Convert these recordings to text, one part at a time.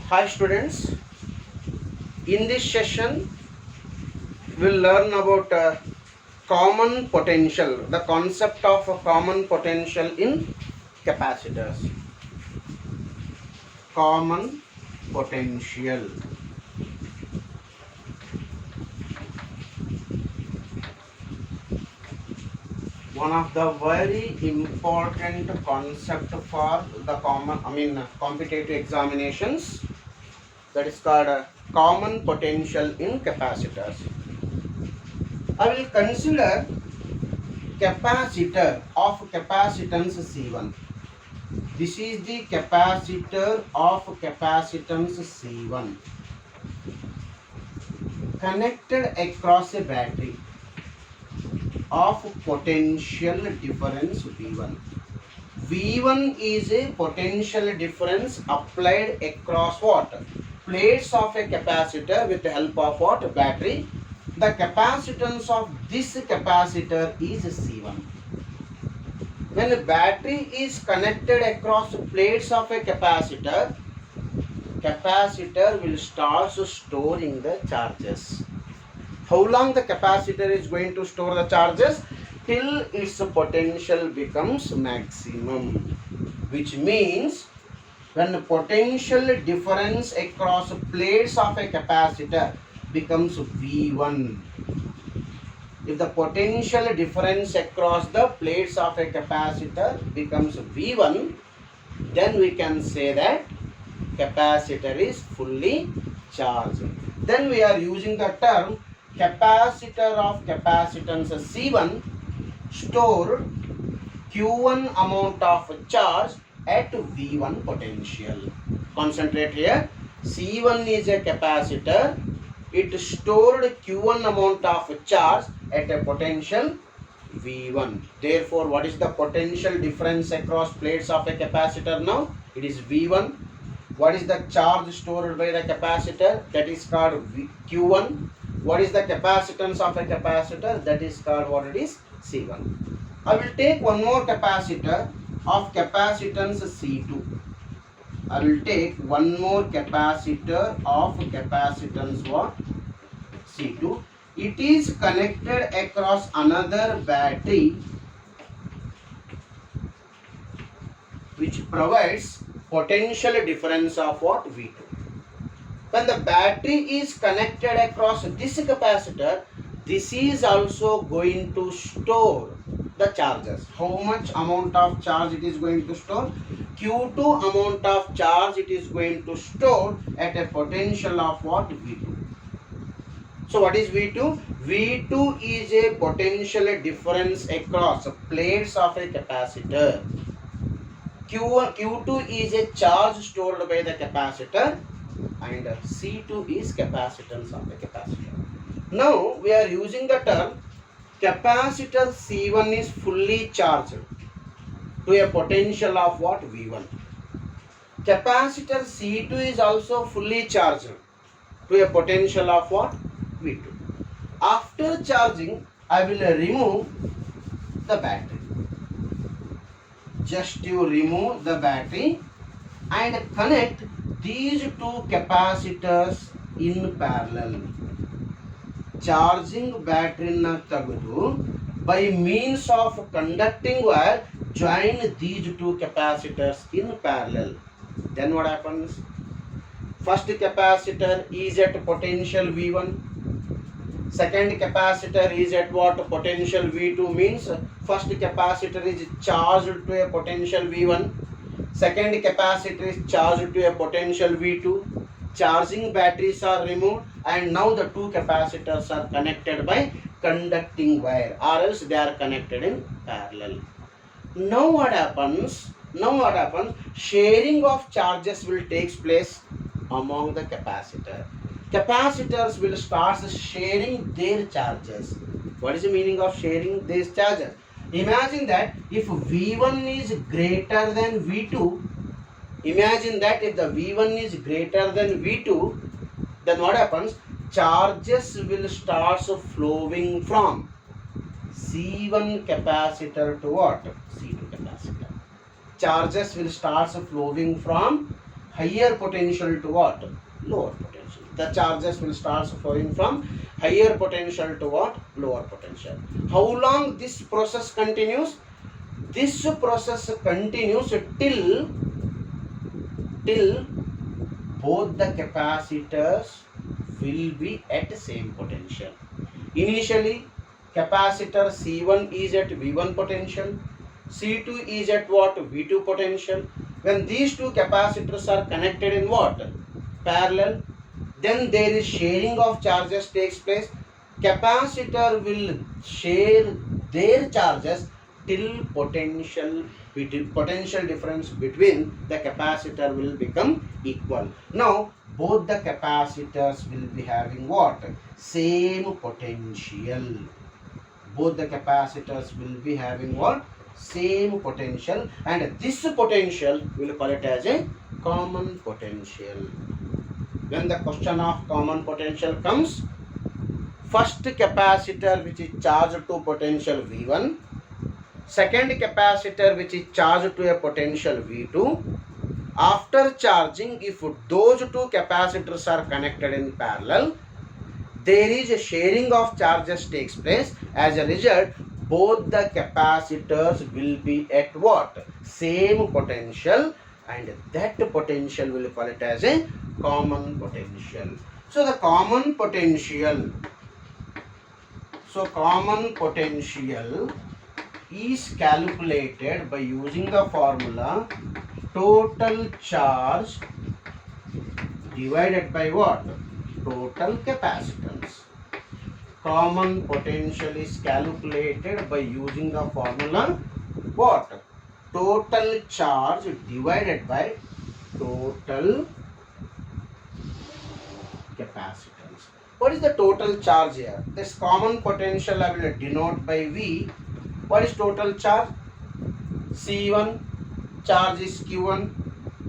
Hi students, in this session we'll learn about common potential, the concept of a common potential in capacitors. Common potential. One of the very important concept for the competitive examinations, that is called common potential in capacitors. I will consider capacitor of capacitance C1. This is the capacitor of capacitance C1 connected across a battery of potential difference V1. V1 is a potential difference applied across what? Plates of a capacitor with the help of what? Battery. The capacitance of this capacitor is C1. When a battery is connected across plates of a capacitor, capacitor will start storing the charges. How long the capacitor is going to store the charges? Till its potential becomes maximum. Which means when the potential difference across plates of a capacitor becomes V1. If the potential difference across the plates of a capacitor becomes V1, then we can say that capacitor is fully charged. Then we are using the term capacitor of capacitance C1 store Q1 amount of charge at V1 potential. Concentrate here. C1 is a capacitor. It stored Q1 amount of charge at a potential V1. Therefore, what is the potential difference across plates of a capacitor now? It is V1. What is the charge stored by the capacitor? That is called Q1. What is the capacitance of a capacitor? That is called what it is? C1. I will take one more capacitor of capacitance C2. I will take one more capacitor of capacitance what? C2. It is connected across another battery which provides potential difference of what? V2. When the battery is connected across this capacitor, this is also going to store the charges. How much amount of charge it is going to store? Q2 amount of charge it is going to store at a potential of what? V2. So what is V2? V2 is a potential difference across plates of a capacitor. Q2 is a charge stored by the capacitor and C2 is capacitance of the capacitor. Now we are using the term capacitor C1 is fully charged to a potential of what? V1. Capacitor C2 is also fully charged to a potential of what? V2. After charging, I will remove the battery. Just you remove the battery and connect these two capacitors in parallel. Charging battery na tagdu by means of conducting wire, join these two capacitors in parallel. Then what happens? First capacitor is at potential V1. Second capacitor is at what? Potential V2. Means first capacitor is charged to a potential V1. Second capacitor is charged to a potential V2. Charging batteries are removed and now the two capacitors are connected by conducting wire, or else they are connected in parallel. Now what happens? Sharing of charges will take place among the capacitor. Capacitors will start sharing their charges. What is the meaning of sharing these charges? Imagine that if V1 is greater than V2, imagine that if the V1 is greater than V2, then what happens? Charges will start flowing from C1 capacitor to what? C2 capacitor. Charges will start flowing from higher potential to what? Lower potential. The charges will start flowing from higher potential to what? Lower potential. How long this process continues? This process continues till both the capacitors will be at same potential. Initially, capacitor C1 is at V1 potential, C2 is at what? V2 potential. When these two capacitors are connected in what? Parallel, then there is sharing of charges takes place. Capacitor will share their charges till potential difference between the capacitor will become equal. Now both the capacitors will be having what? Same potential. Both the capacitors will be having what? Same potential, and this potential we will call it as a common potential. When the question of common potential comes, first capacitor which is charged to potential V1, second capacitor which is charged to a potential V2. After charging, if those two capacitors are connected in parallel, there is a sharing of charges takes place. As a result, both the capacitors will be at what? Same potential, and that potential will call it as a common potential. So the common potential is calculated by using the formula total charge divided by what? Total capacitance. Common potential is calculated by using the formula what? Total charge divided by total capacitance. What is the total charge here? This common potential I will denote by V. What is total charge? C1 charge is Q1,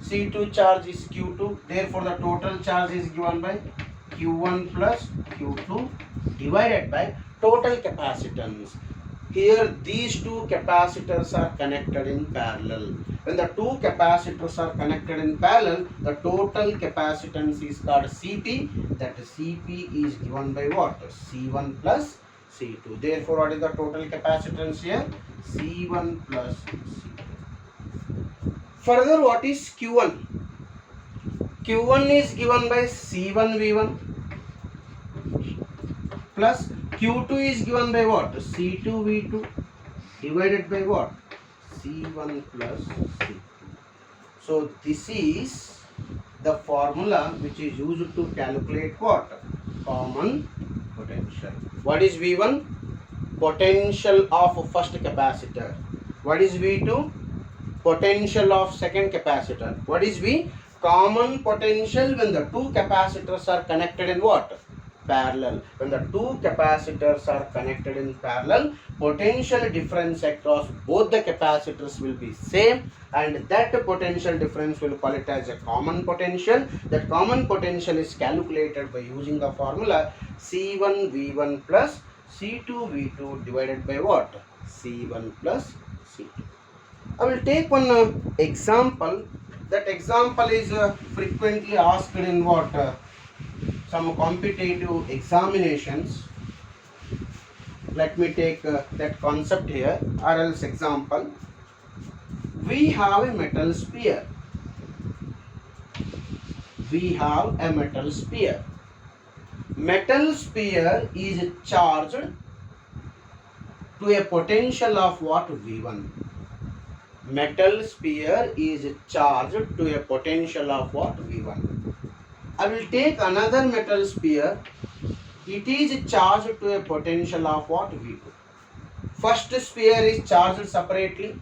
C2 charge is Q2. Therefore, the total charge is given by Q1 plus Q2 divided by total capacitance. Here, these two capacitors are connected in parallel. When the two capacitors are connected in parallel, the total capacitance is called Cp. That Cp is given by what? C1 plus C2. Therefore, what is the total capacitance here? C1 plus C2. Further, what is Q1? Q1 is given by C1 V1 plus Q2 is given by what? C2 V2 divided by what? C1 plus C2. So this is the formula which is used to calculate what? Common potential. What is V1? Potential of first capacitor. What is V2? Potential of second capacitor. What is V? Common potential when the two capacitors are connected in what? Parallel. When the two capacitors are connected in parallel, potential difference across both the capacitors will be same, and that potential difference will call it as a common potential. That common potential is calculated by using the formula C1 V1 plus C2 V2 divided by what? C1 plus C2. I will take one example. That example is frequently asked in what? Some competitive examinations. Let me take that concept here, or else example. We have a metal sphere. We have a metal sphere. Metal sphere is charged to a potential of what? V1. Metal sphere is charged to a potential of what? V1. I will take another metal sphere. It is charged to a potential of what? V2. First sphere is charged separately.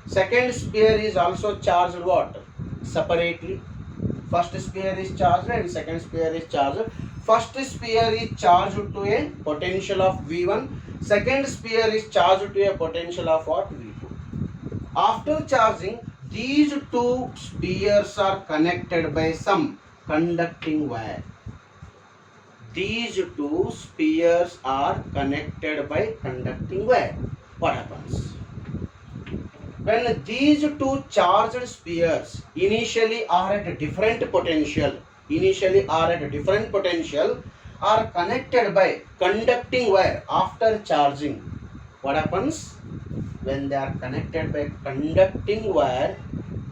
Second sphere is also charged what? Separately. First sphere is charged and second sphere is charged. First sphere is charged to a potential of V1. Second sphere is charged to a potential of what? V2. After charging, these two spheres are connected by some conducting wire. These two spheres are connected by conducting wire. What happens? When these two charged spheres initially are at a different potential, are connected by conducting wire after charging. What happens? When they are connected by conducting wire,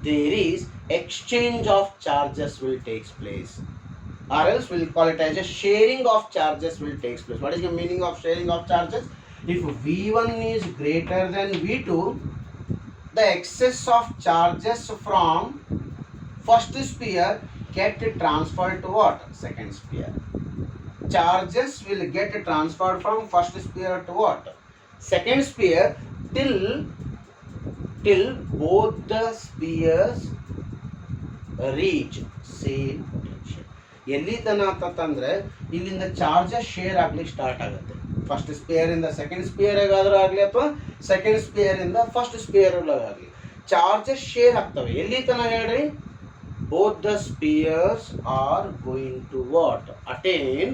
there is exchange of charges will takes place, or else we'll call it as a sharing of charges will takes place. What is the meaning of sharing of charges? If V1 is greater than V2, the excess of charges from first sphere get transferred to what? Second sphere. Charges will get transferred from first sphere to what? Second sphere, till both the spheres reach same potential. ಎಲ್ಲಿ ತನ ಅಂತಂದ್ರೆ ಇಲ್ಲಿಂದ charges share ಆಗ್ಲಿಕ್ಕೆ start ಆಗುತ್ತೆ. First spare ಇಂದ second spare ಆಗಾದ್ರೂ ಆಗಲಿ ಅಥವಾ second spare ಇಂದ ಫಸ್ಟ್ ಸ್ಪೇರ್ ಆಗಲಿ ಚಾರ್ಜಸ್ ಶೇರ್ ಆಗ್ತವೆ. ಎಲ್ಲಿ ತನ ಹೇಳ್ರಿ? both the spheres are going to what? Attain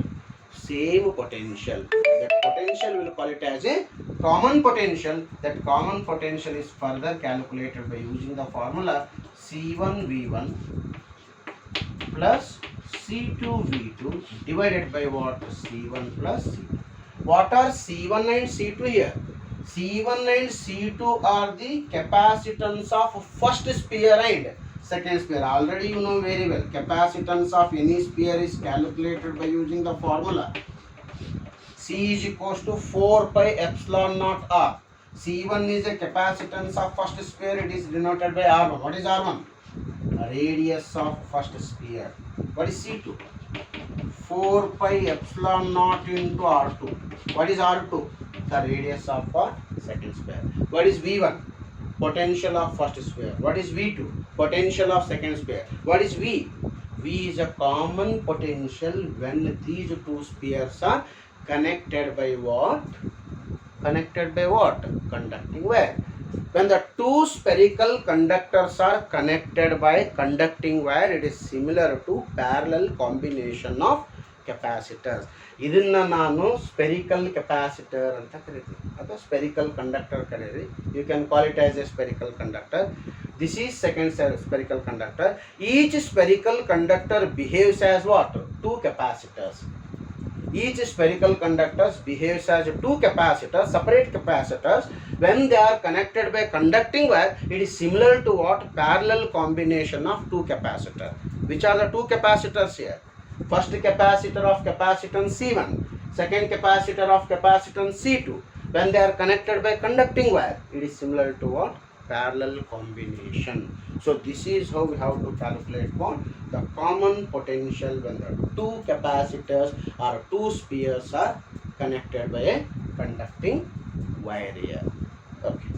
same potential. That potential will call it as a common potential. That common potential is further calculated by using the formula C1V1 plus C2V2 divided by what? C1 plus C2. What are C1 and C2 here? C1 and C2 are the capacitance of first sphere and second sphere. Already you know very well, capacitance of any sphere is calculated by using the formula C is equals to 4 pi epsilon naught R. C1 is a capacitance of first sphere, it is denoted by R1. What is R1? Radius of first sphere. What is C2? 4 pi epsilon naught into R2. What is R2? The radius of second sphere. What is V1? Potential of first sphere. What is V2? Potential of second sphere. What is V? V is a common potential when these two spheres are connected by what? Connected by what? Conducting wire. When the two spherical conductors are connected by conducting wire, it is similar to parallel combination of capacitors. ಇದನ್ನ ನಾನು spherical capacitor ಅಂತ ಕರಿತೀನಿ ಅಥವಾ spherical conductor ಕರೀರಿ. You can call it as a spherical conductor. This is second spherical conductor. Each spherical conductor behaves as what? Two capacitors. Each spherical conductors behaves as two capacitors, separate capacitors. When they are connected by conducting wire, it is similar to what? Parallel combination of two capacitors. Which are the two capacitors here? First capacitor of capacitance C1, second capacitor of capacitance C2. When they are connected by conducting wire, it is similar to what? Parallel combination. So this is how we have to calculate what? The common potential when the two capacitors or two spheres are connected by a conducting wire here. Okay.